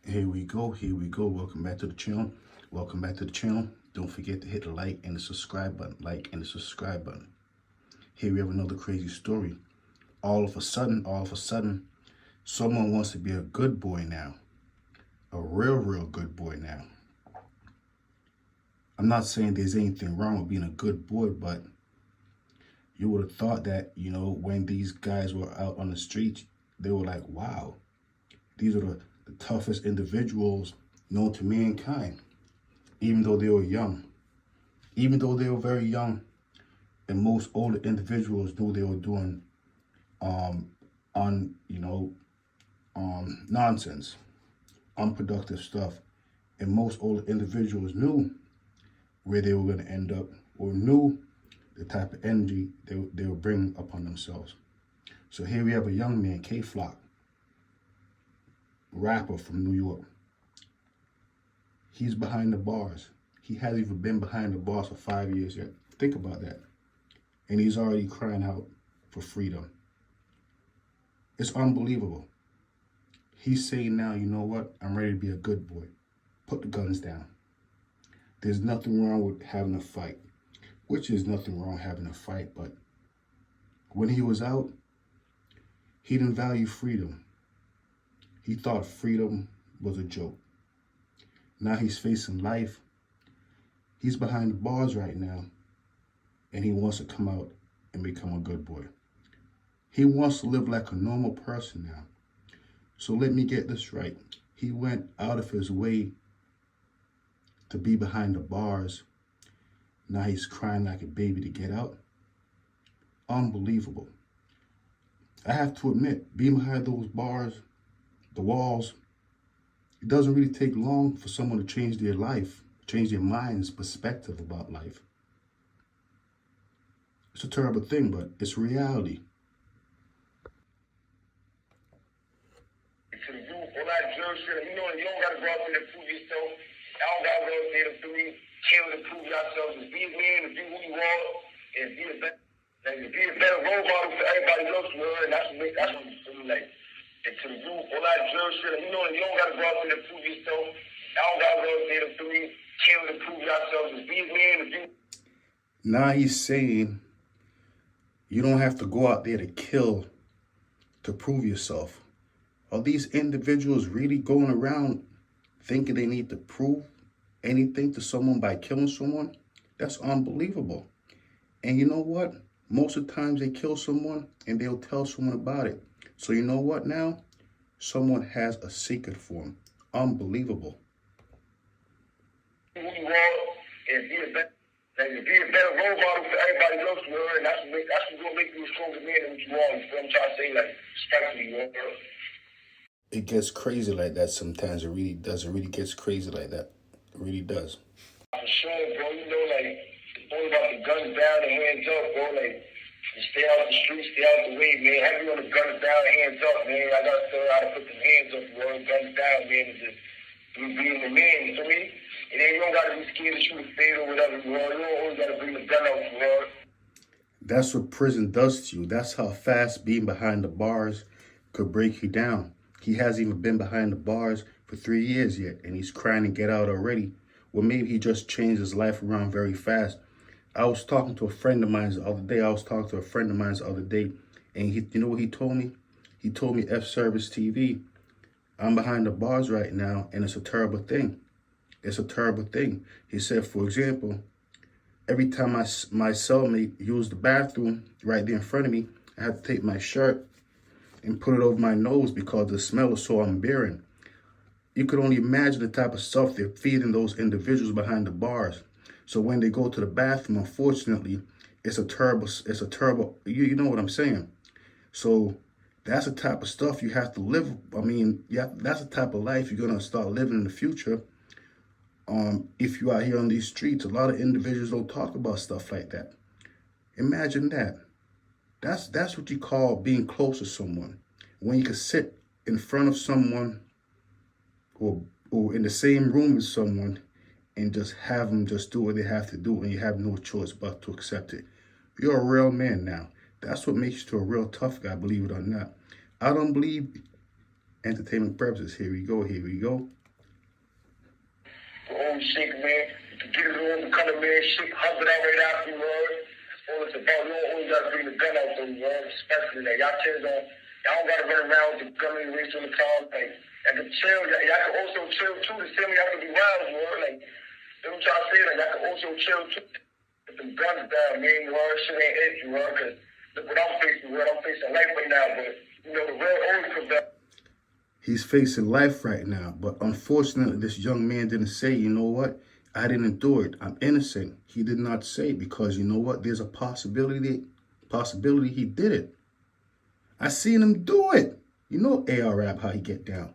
Here we go. Welcome back to the channel. Welcome back to the channel. Don't forget to hit the like and the subscribe button. Here we have another crazy story. All of a sudden, someone wants to be a good boy now. A real good boy now. I'm not saying there's anything wrong with being a good boy, but you would have thought that, when these guys were out on the streets, they were like, wow, these are the toughest individuals known to mankind, even though they were young. Even though they were very young, and most older individuals knew they were doing nonsense, unproductive stuff. And most older individuals knew where they were going to end up, or knew the type of energy they were bringing upon themselves. So here we have a young man, K-Flock, rapper from New York. He's behind the bars. He hasn't even been behind the bars for 5 years yet. Think about that. And he's already crying out for freedom. It's unbelievable. He's saying now, you know what? I'm ready to be a good boy. Put the guns down. There's nothing wrong with having a fight, which is nothing wrong having a fight, but when he was out, he didn't value freedom. He thought freedom was a joke. Now he's facing life. He's behind the bars right now, and he wants to come out and become a good boy. He wants to live like a normal person now. So let me get this right. He went out of his way to be behind the bars. Now he's crying like a baby to get out. Unbelievable. I have to admit, being behind those bars, the walls, it doesn't really take long for someone to change their life, change their mind's perspective about life. It's a terrible thing, but it's reality. To the youth, all that jerk shit, you don't gotta go out there to prove yourself. I don't gotta go out there to kill to prove yourself. Just be a man, to be who you are, and be a better role model for everybody else, man. That's what you feel like. And to the youth, all that jerk shit, you don't gotta go out there to prove yourself. I don't gotta go out there to kill to prove yourself. Just be a man, to be. Now he's saying you don't have to go out there to kill to prove yourself. Are these individuals really going around thinking they need to prove anything to someone by killing someone? That's unbelievable. And you know what? Most of the times they kill someone and they'll tell someone about it. So you know what now? Someone has a secret for them. Unbelievable. Who you are and be a better role model for everybody else, man. That's what's gonna make you a stronger man than what you are. You feel what I'm trying to say? Like, respectfully, man. It gets crazy like that sometimes. It really does. It really gets crazy like that. It really does. For sure, bro. Like, it's all about the guns down and hands up, bro. Like, stay out the street, stay out the way, man. Heavy on the guns down and hands up, man. I gotta tell you how to put them hands up, bro. Guns down, man. And just being the man, you feel me? And then you don't gotta be scared to shoot a fade or whatever, bro. You don't always gotta bring the gun out, bro. That's what prison does to you. That's how fast being behind the bars could break you down. He hasn't even been behind the bars for 3 years yet, and he's crying to get out already. Well, maybe he just changed his life around very fast. I was talking to a friend of mine the other day. And you know what he told me? He told me, F-Service TV, I'm behind the bars right now, and it's a terrible thing. It's a terrible thing. He said, for example, every time my cellmate used the bathroom right there in front of me, I had to take my shirt and put it over my nose because the smell is so unbearable. You could only imagine the type of stuff they're feeding those individuals behind the bars. So when they go to the bathroom, unfortunately, it's a terrible, you know what I'm saying? So that's the type of stuff you have to live. I mean, yeah, that's the type of life you're going to start living in the future. If you are here on these streets, a lot of individuals don't talk about stuff like that. Imagine that. That's what you call being close to someone. When you can sit in front of someone or in the same room as someone and just have them just do what they have to do, and you have no choice but to accept it. You're a real man now. That's what makes you a real tough guy, believe it or not. I don't believe entertainment purposes. Here we go. you shake, man. To get it on, become a man, shake, hug it out right after you, all it's about. You don't always gotta bring the gun out though, especially that. Y'all kids y'all don't gotta run around with the gun and race on the car. Like, and to chill, y'all can also chill too. The same way y'all can be wild, like, you know what I'm trying to say? Like, y'all can also chill too. Put them guns down, man, shit ain't it, cause look what I'm facing, I'm facing life right now, but, you know, the real always comes back. He's facing life right now, but unfortunately, this young man didn't say, you know what? I didn't do it. I'm innocent. He did not say, because you know what? There's a possibility he did it. I seen him do it. You know AR-Rap, how he get down.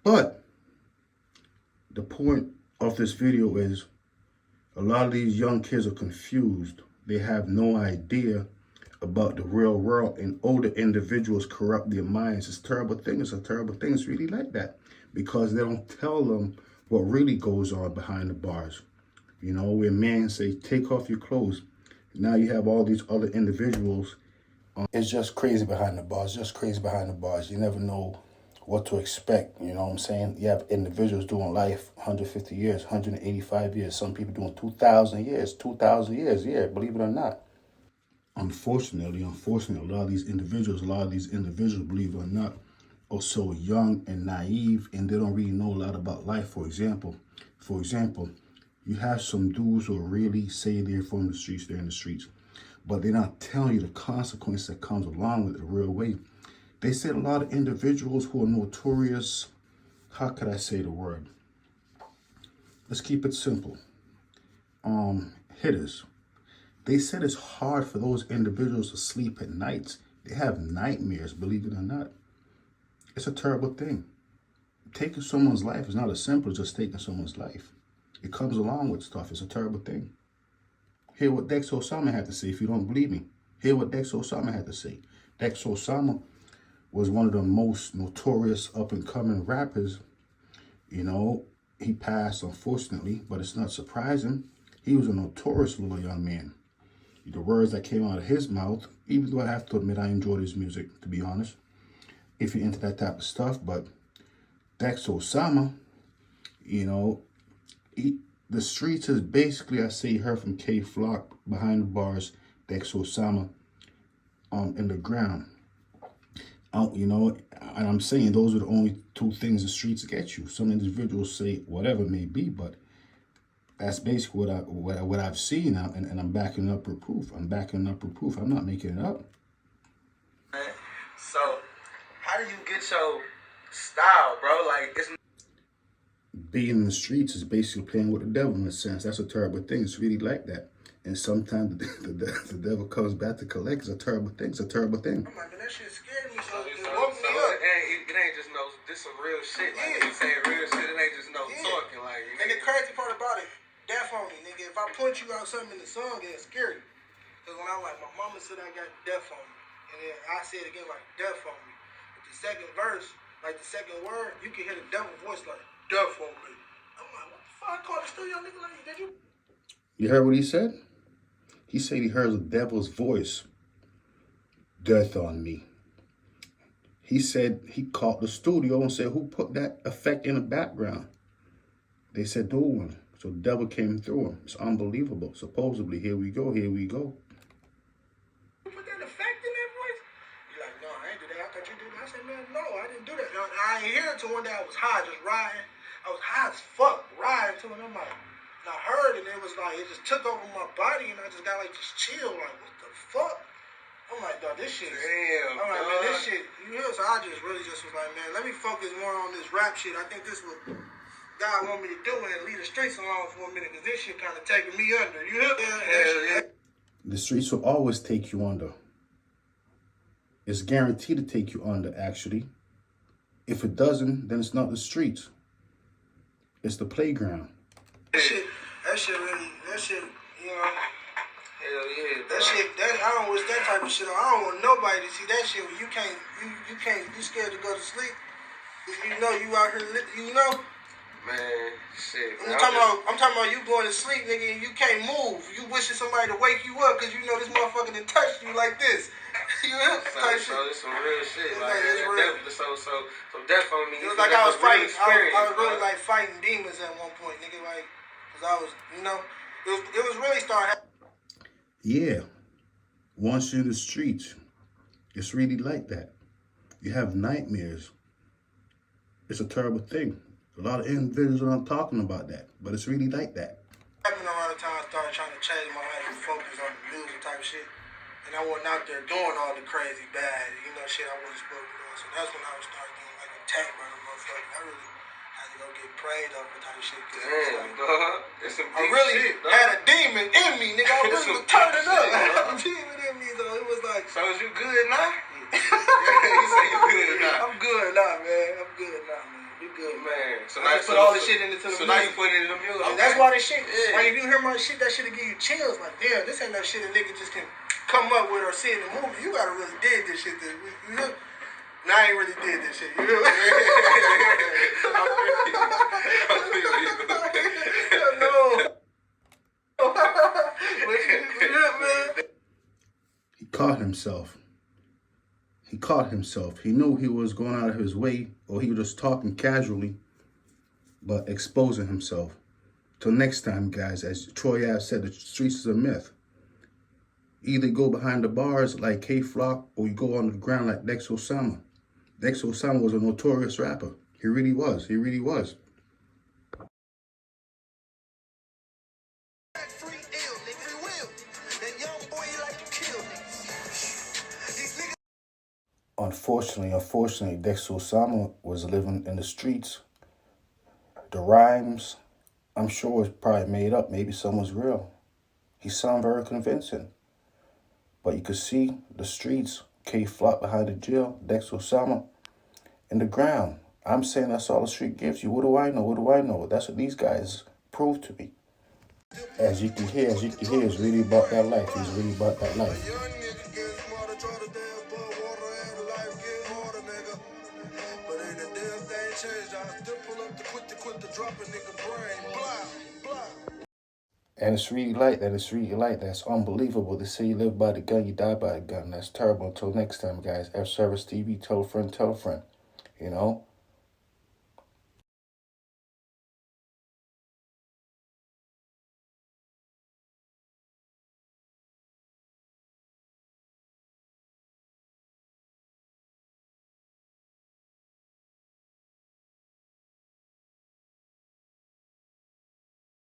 But the point of this video is a lot of these young kids are confused. They have no idea about the real world, and older individuals corrupt their minds. It's a terrible thing. It's a terrible thing. It's really like that, because they don't tell them what really goes on behind the bars. You know, where men say, take off your clothes. Now you have all these other individuals. It's just crazy behind the bars, just crazy behind the bars. You never know what to expect, you know what I'm saying? You have individuals doing life 150 years, 185 years. Some people doing 2,000 years, yeah, believe it or not. Unfortunately, a lot of these individuals, believe it or not, are so young and naive, and they don't really know a lot about life. For example, you have some dudes who really say they're from the streets, they're in the streets, but they're not telling you the consequence that comes along with it the real way. They said a lot of individuals who are notorious, how could I say the word? Let's keep it simple. Hitters. They said it's hard for those individuals to sleep at nights. They have nightmares, believe it or not. It's a terrible thing. Taking someone's life is not as simple as just taking someone's life. It comes along with stuff. It's a terrible thing. Hear what Dex Osama had to say if you don't believe me. Hear what Dex Osama had to say. Dex Osama was one of the most notorious up-and-coming rappers. You know, he passed, unfortunately, but it's not surprising. He was a notorious little young man. The words that came out of his mouth, even though I have to admit I enjoyed his music, to be honest, if you're into that type of stuff, but Dex Osama, you know, the streets is basically, I say, heard from K Flock behind the bars, Dex Osama in the ground. You know, and I'm saying those are the only two things the streets get you. Some individuals say whatever it may be, but that's basically what I've seen, and I'm backing up with proof. I'm not making it up. So, how do you get your style, bro? Like, it's being in the streets is basically playing with the devil in a sense. That's a terrible thing. It's really like that. And sometimes the devil comes back to collect. It's a terrible thing. I'm like, man, that shit scared me. So it woke me up. It ain't just no, this some real shit. Like, you saying real shit, it ain't just no talking. Like, and the crazy part about it, death on me, nigga. If I point you out something in the song, it's scary. Because when I like, my mama said I got death on me. And then I said it again, like, death on me. But the second verse, like the second word, you can hear the devil voice like, death on me. I'm like, what the fuck? I called the studio nigga like, did you? You heard what he said? He said he heard the devil's voice. Death on me. He said he called the studio and said, who put that effect in the background? They said no one. So the devil came through him. It's unbelievable. Supposedly, here we go. You put that effect in that voice? You're like, no, I ain't do that. I thought you did that. I said, man, no, I didn't do that. I ain't hear it till one day I was high, just riding. I was high as fuck, riding to it. I'm like, and I heard it, and it was like, it just took over my body, and I just got like just chill, like, what the fuck? I'm like, dog, this shit. Damn. I'm like, man, this shit. You hear? So I just really just was like, man, let me focus more on this rap shit. I think this what God want me to do and leave the streets alone for a minute, because this shit kind of taking me under. You hear? Yeah. The streets will always take you under. It's guaranteed to take you under, actually. If it doesn't, then it's not the streets. It's the playground. That shit really, you know. Hell yeah, bro. I don't wish that type of shit on. I don't want nobody to see that shit where you scared to go to sleep. Cause you know you out here, you know. Man, shit. I'm talking about you going to sleep, nigga, and you can't move. You wishing somebody to wake you up because you know this motherfucker done touched you like this. You know, type So shit. it's some real shit. It's Like, like, it's real. so death on me. It was like I was fighting. I was really bro. like fighting demons at one point, nigga. Like, cause I was, you know, it was really starting. Yeah. Once you're in the streets, it's really like that. You have nightmares. It's a terrible thing. A lot of individuals are not talking about that, but it's really like that. Happened around the time I started trying to change my life and focus on the music type shit. And I wasn't out there doing all the crazy bad, you know, shit I wasn't supposed to do. So that's when I was starting getting like attacked by the motherfuckers. I really had to go get prayed over type shit. Damn, dog. It's some I big really shit, dog. had a demon in me, nigga. I was really turning up. I had a demon in me, though. It was like. So is you good now? You say you good now. I'm good now, man. I'm good now, man. You good, Man. So I now just put all this shit into the So music. now you put it in the music. And that's why this shit, like if you hear my shit, that shit'll give you chills. Like, damn, this ain't no shit a nigga just can come up with or see in the movie. You gotta really dig this shit. You know? Now I ain't really did this shit. You know? He caught himself. He caught himself. He knew he was going out of his way, or he was just talking casually, but exposing himself. Till next time, guys, as Troy Ave said, the streets is a myth. Either go behind the bars like K-Flock, or you go on the ground like Dex Osama. Dex Osama was a notorious rapper. He really was. He really was. Unfortunately, Dex Osama was living in the streets. The rhymes, I'm sure, was probably made up. Maybe some was real. He sounded very convincing. But you could see the streets, K-Flock behind the jail, Dex Osama in the ground. I'm saying that's all the street gives you. What do I know? What do I know? That's what these guys proved to me. As you can hear, it's really about that life. He's really about that life. And it's really like that. It's really like that. It's unbelievable. They say you live by the gun, you die by the gun. That's terrible. Until next time, guys. F Service TV, tell a friend, tell a friend. You know?